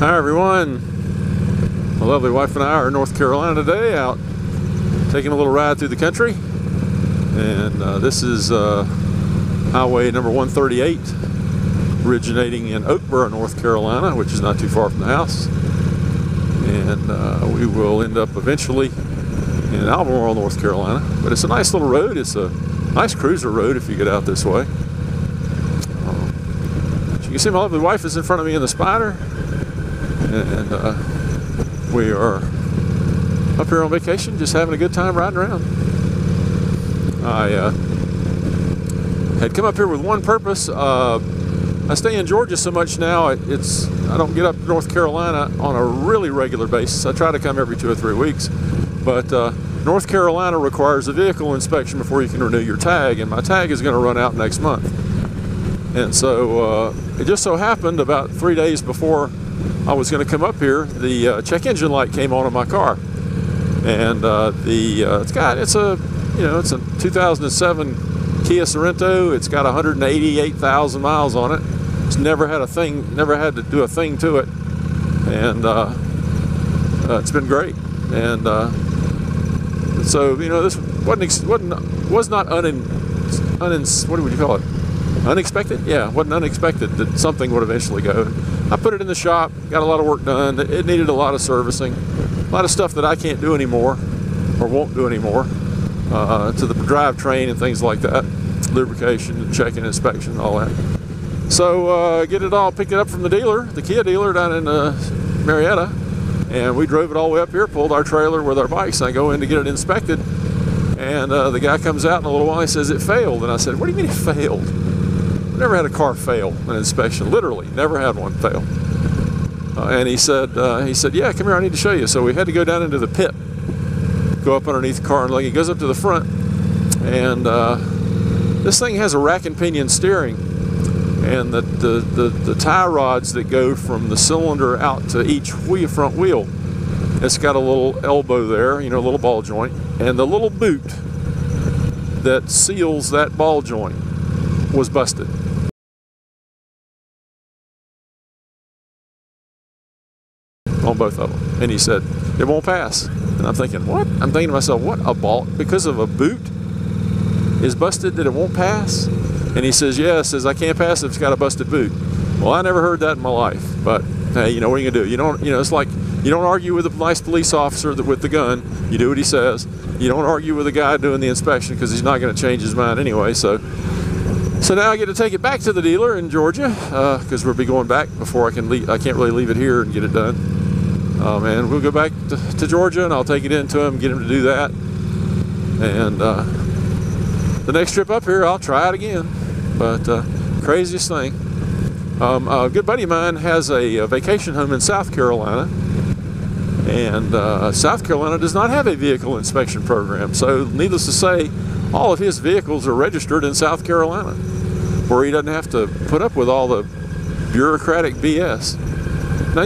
Hi everyone, my lovely wife and I are in North Carolina today, out taking a little ride through the country, and this is highway number 138, originating in Oakboro, North Carolina, which is not too far from the house, and we will end up eventually in Albemarle, North Carolina. But it's a nice little road. It's a nice cruiser road if you get out this way. As you can see, my lovely wife is in front of me in the Spider. And we are up here on vacation, just having a good time riding around. I had come up here with one purpose. I stay in Georgia so much now, I don't get up to North Carolina on a really regular basis. I try to come every 2 or 3 weeks, but North Carolina requires a vehicle inspection before you can renew your tag, and my tag is going to run out next month. And so it just so happened about 3 days before I was going to come up here, the check engine light came on in my car, and it's a 2007 Kia Sorento. It's got 188,000 miles on it. It's never had to do a thing to it, and it's been great. And so this was not what would you call it? Unexpected? Yeah, it wasn't unexpected that something would eventually go. I put it in the shop, got a lot of work done. It needed a lot of servicing, a lot of stuff that I can't do anymore, or won't do anymore, to the drivetrain and things like that, lubrication and checking, inspection, all that. So pick it up from the dealer, the Kia dealer down in Marietta, and we drove it all the way up here, pulled our trailer with our bikes, and I go in to get it inspected, and the guy comes out in a little while, he says it failed, and I said, what do you mean it failed? Never had a car fail an inspection, literally never had one fail. And he said, yeah, come here, I need to show you. So we had to go down into the pit, go up underneath the car, and he goes up to the front, and this thing has a rack and pinion steering, and the tie rods that go from the cylinder out to each front wheel, it's got a little elbow there, a little ball joint, and the little boot that seals that ball joint was busted. On both of them. And he said, it won't pass. And I'm thinking, what? I'm thinking to myself, what, a ball, because of a boot is busted that it won't pass? And he says, yeah, I can't pass if it's got a busted boot. Well, I never heard that in my life, but hey, what are you gonna do? It's like, you don't argue with a nice police officer with the gun, you do what he says. You don't argue with the guy doing the inspection because he's not gonna change his mind anyway. So now I get to take it back to the dealer in Georgia, because we'll be going back before I can leave. I can't really leave it here and get it done. And we'll go back to Georgia, and I'll take it into him, get him to do that. And the next trip up here, I'll try it again. But craziest thing. A good buddy of mine has a vacation home in South Carolina, and South Carolina does not have a vehicle inspection program. So needless to say, all of his vehicles are registered in South Carolina, where he doesn't have to put up with all the bureaucratic BS. Now,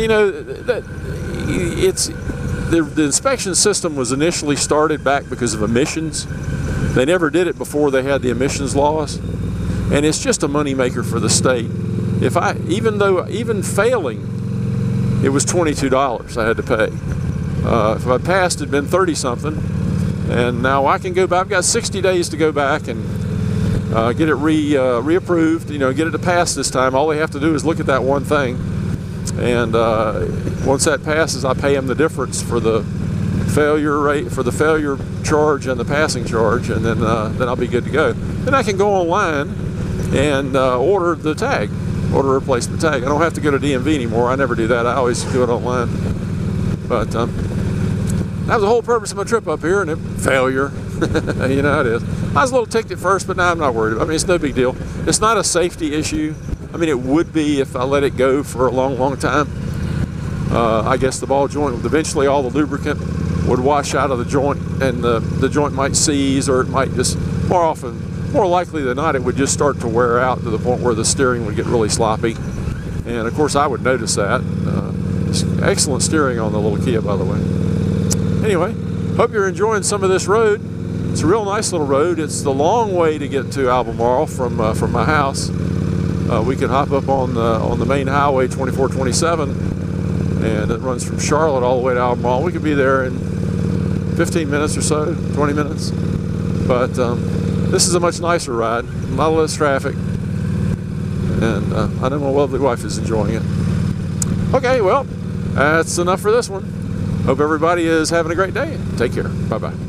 the inspection system was initially started back because of emissions. They never did it before they had the emissions laws, and it's just a money maker for the state. Even failing, it was $22 I had to pay. If I passed, it'd been 30 something, and now I can go back. I've got 60 days to go back and get it reapproved. Get it to pass this time. All they have to do is look at that one thing. And once that passes, I pay them the difference for the failure rate, for the failure charge and the passing charge, and then I'll be good to go. Then I can go online and order a replacement tag. I don't have to go to DMV anymore. I never do that. I always do it online. But that was the whole purpose of my trip up here, and failure. You know how it is. I was a little ticked at first, but now I'm not worried. I mean, it's no big deal. It's not a safety issue. I mean, it would be if I let it go for a long, long time. I guess the ball joint, eventually all the lubricant would wash out of the joint, and the joint might seize, or it might just, more likely than not, it would just start to wear out to the point where the steering would get really sloppy. And of course, I would notice that. Excellent steering on the little Kia, by the way. Anyway, hope you're enjoying some of this road. It's a real nice little road. It's the long way to get to Albemarle from my house. We can hop up on the main highway 2427 and it runs from Charlotte all the way to Albemarle. We could be there in 15 minutes or so, 20 minutes. But this is a much nicer ride, a lot less traffic, and I know my lovely wife is enjoying it. Okay, well, that's enough for this one. Hope everybody is having a great day. Take care. Bye-bye.